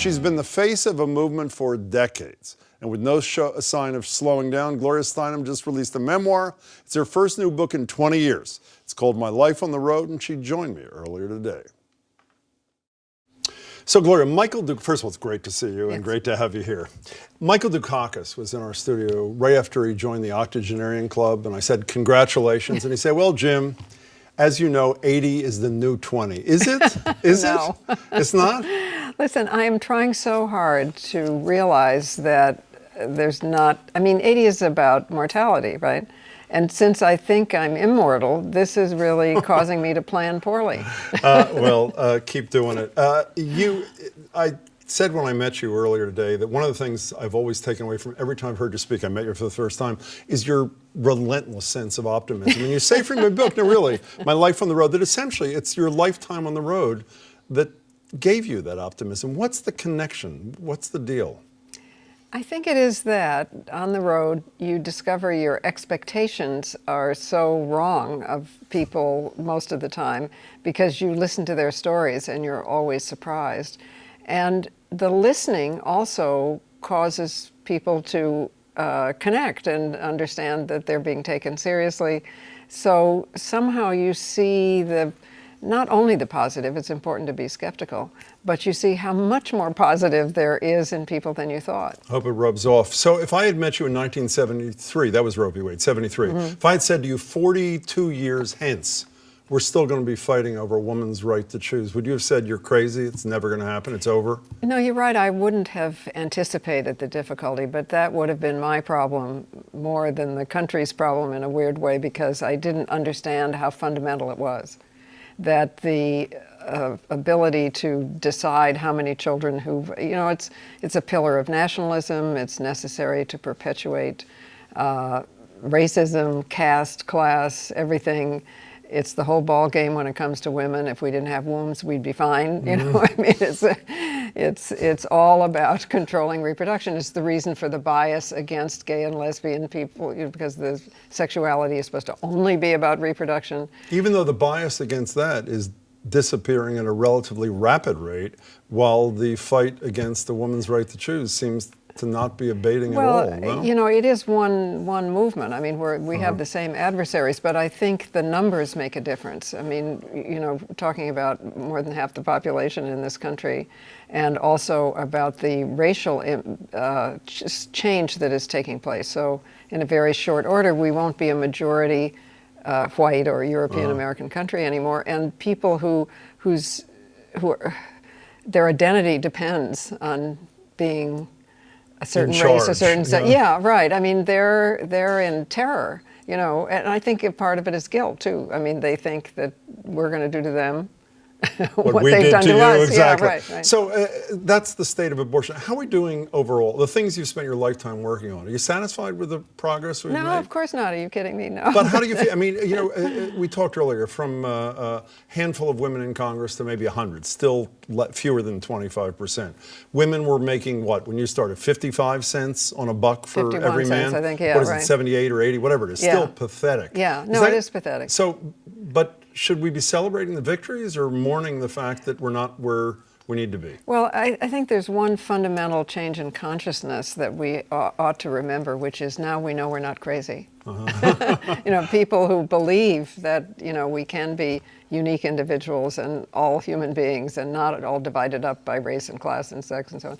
She's been the face of a movement for decades. And with no sign of slowing down, Gloria Steinem just released a memoir. It's her first new book in 20 years. It's called My Life on the Road, and she joined me earlier today. So, Gloria, first of all, it's great to see you and great to have you here. Michael Dukakis was in our studio right after he joined the Octogenarian Club, and I said, congratulations. And he said, well, Jim, as you know, 80 is the new 20. Is it? Is No. it? It's not? Listen, I am trying so hard to realize that there's not, 80 is about mortality, right? And since I think I'm immortal, this is really causing me to plan poorly. Keep doing it. I said when I met you earlier today that one of the things I've always taken away from every time I've heard you speak, I met you for the first time, is your relentless sense of optimism. And you say from your book, no, really, My Life on the Road, that essentially it's your lifetime on the road that gave you that optimism. What's the connection? What's the deal? I think it is that on the road you discover your expectations are so wrong of people most of the time because you listen to their stories and you're always surprised. And the listening also causes people to connect and understand that they're being taken seriously. So somehow you see not only the positive, it's important to be skeptical, but you see how much more positive there is in people than you thought. I hope it rubs off. So if I had met you in 1973, that was Roe v. Wade, 73, if I had said to you 42 years hence, we're still going to be fighting over a woman's right to choose, would you have said you're crazy, it's never going to happen, it's over? No, you're right, I wouldn't have anticipated the difficulty, but that would have been my problem more than the country's problem in a weird way because I didn't understand how fundamental it was. That the ability to decide how many children it's a pillar of nationalism, it's necessary to perpetuate racism, caste, class, everything. It's the whole ball game when it comes to women. If we didn't have wombs, we'd be fine. It's all about controlling reproduction. It's the reason for the bias against gay and lesbian people, because the sexuality is supposed to only be about reproduction. Even though the bias against that is disappearing at a relatively rapid rate, while the fight against the woman's right to choose seems to not be abating at all. No? It is one movement. We have the same adversaries, but I think the numbers make a difference. Talking about more than half the population in this country, and also about the racial change that is taking place. So in a very short order, we won't be a majority white or European American country anymore, and people their identity depends on being a certain race, a certain yeah, right. They're in terror, and I think part of it is guilt too. They think that we're going to do to them what they've done to us. Exactly. Yeah, right. So that's the state of abortion. How are we doing overall? The things you've spent your lifetime working on. Are you satisfied with the progress we've made? No, of course not. Are you kidding me? No. But how do you feel? We talked earlier from a handful of women in Congress to maybe 100, still fewer than 25%. Women were making what when you started? 55 cents on a buck for every man. 51 cents, I think. Yeah, what is right. it? 78 or 80, whatever it is. Still pathetic. Yeah. No, it is pathetic. So, but should we be celebrating the victories or mourning the fact that we're not where we need to be? Well, I think there's one fundamental change in consciousness that we ought to remember, which is now we know we're not crazy. People who believe that, we can be unique individuals and all human beings and not all divided up by race and class and sex and so on.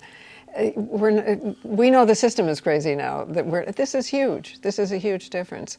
We know the system is crazy now. This is huge. This is a huge difference.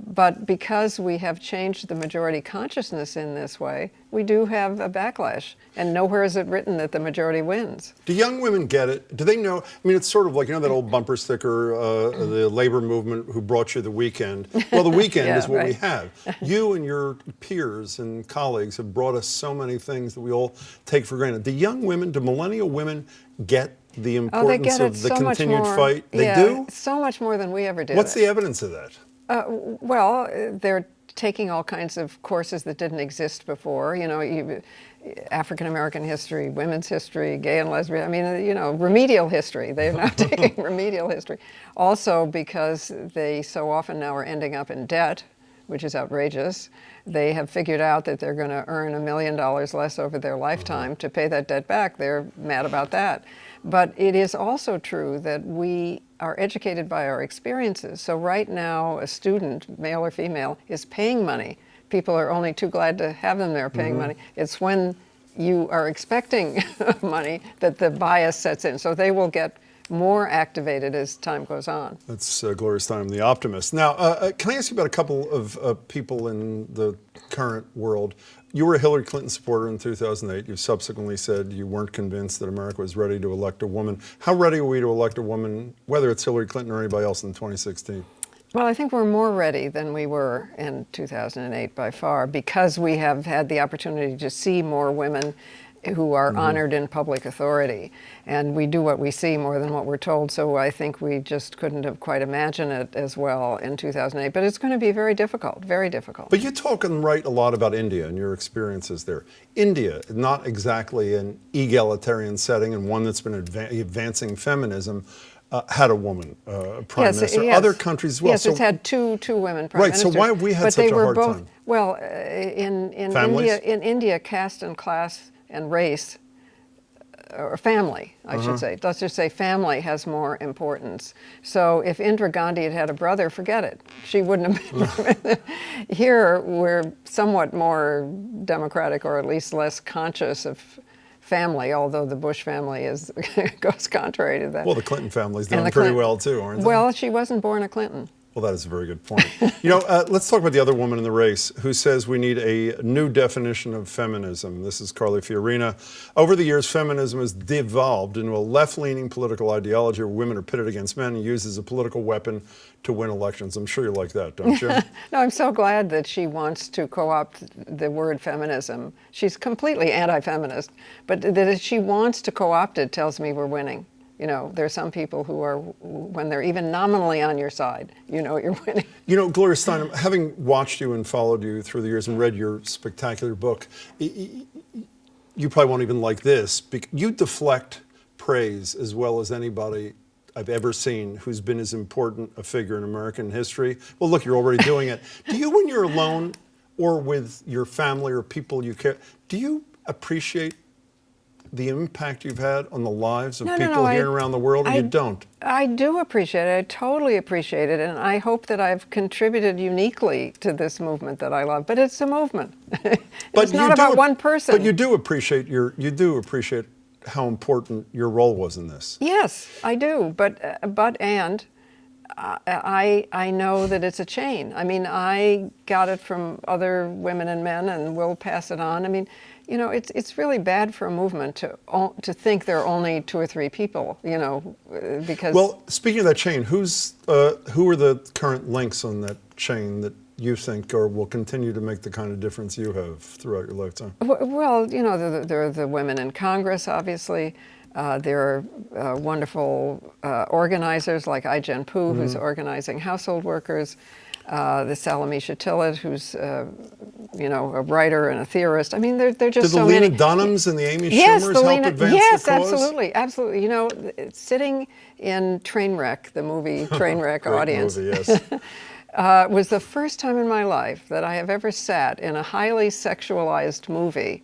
But because we have changed the majority consciousness in this way, we do have a backlash. And nowhere is it written that the majority wins. Do young women get it? Do they know? It's sort of like, that old bumper sticker, the labor movement who brought you the weekend. Well, the weekend is what we have. You and your peers and colleagues have brought us so many things that we all take for granted. Do young women, do millennial women get the importance of the continued fight? They do? So much more than we ever did. What's the evidence of that? They're taking all kinds of courses that didn't exist before, African American history, women's history, gay and lesbian, remedial history. They're now taking remedial history. Also because they so often now are ending up in debt, which is outrageous. They have figured out that they're going to earn $1 million less over their lifetime to pay that debt back. They're mad about that. But it is also true that we are educated by our experiences. So right now, a student, male or female, is paying money. People are only too glad to have them there paying money. It's when you are expecting money that the bias sets in. So they will get more activated as time goes on. That's Gloria Steinem, the optimist. Now, can I ask you about a couple of people in the current world? You were a Hillary Clinton supporter in 2008. You subsequently said you weren't convinced that America was ready to elect a woman. How ready are we to elect a woman, whether it's Hillary Clinton or anybody else in 2016? Well, I think we're more ready than we were in 2008 by far, because we have had the opportunity to see more women who are honored in public authority. And we do what we see more than what we're told, so I think we just couldn't have quite imagined it as well in 2008. But it's going to be very difficult, very difficult. But you talk and write a lot about India and your experiences there. India, not exactly an egalitarian setting and one that's been advancing feminism, had a woman prime minister. Yes. Other countries as well. Yes, so, it's had two women prime ministers. Right, so why have we had such a hard time? Well, in India, caste and class and race, or family, I should say. Let's just say family has more importance. So if Indira Gandhi had had a brother, forget it. She wouldn't have been. Here, we're somewhat more democratic, or at least less conscious of family, although the Bush family goes contrary to that. Well, the Clinton family's doing pretty well too, aren't they? Well, she wasn't born a Clinton. Well, that is a very good point. You know, let's talk about the other woman in the race who says we need a new definition of feminism. This is Carly Fiorina. Over the years, feminism has devolved into a left-leaning political ideology where women are pitted against men and used as a political weapon to win elections. I'm sure you like that, don't you? No, I'm so glad that she wants to co-opt the word feminism. She's completely anti-feminist, but that she wants to co-opt it tells me we're winning. You know, there are some people who are, when they're even nominally on your side, you know you're winning. You know, Gloria Steinem, having watched you and followed you through the years and read your spectacular book, you probably won't even like this. You deflect praise as well as anybody I've ever seen who's been as important a figure in American history. Well, look, you're already doing it. Do you, when you're alone or with your family or people you care, do you appreciate the impact you've had on the lives of people here and around the world, or you don't? I do appreciate it. I totally appreciate it, and I hope that I've contributed uniquely to this movement that I love. But it's a movement. It's not about one person. But you do appreciate how important your role was in this. Yes, I do. But I know that it's a chain. I mean, I got it from other women and men, and we'll pass it on. I mean, you know, it's really bad for a movement to think there are only 2 or 3 people, you know, because... Well, speaking of that chain, who are the current links on that chain that you think will continue to make the kind of difference you have throughout your lifetime? Well, you know, there are the women in Congress, obviously. There are wonderful organizers like I-Jen Poo, who's organizing household workers. The Salamisha Tillett, who's you know, a writer and a theorist. I mean, they're just so many. Did the Lena Dunhams and the Amy Yes, Schumers help advance the cause? Yes, absolutely, absolutely. You know, sitting in Trainwreck, the movie Trainwreck audience, movie, yes. Was the first time in my life that I have ever sat in a highly sexualized movie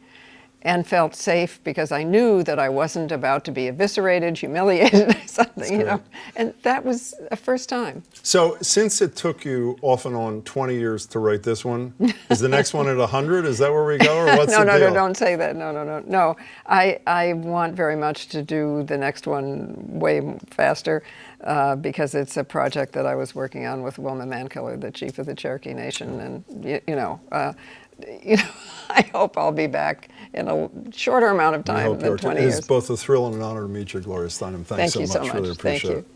and felt safe, because I knew that I wasn't about to be eviscerated, humiliated, or something, you know. And that was a first time. So since it took you off and on 20 years to write this one, is the next one at 100? Is that where we go, or what's the deal? No, don't say that. No. I want very much to do the next one way faster, because it's a project that I was working on with Wilma Mankiller, the chief of the Cherokee Nation, and you know, I hope I'll be back in a shorter amount of time than 20 years. It is both a thrill and an honor to meet you, Gloria Steinem. Thanks so much. Really appreciate it.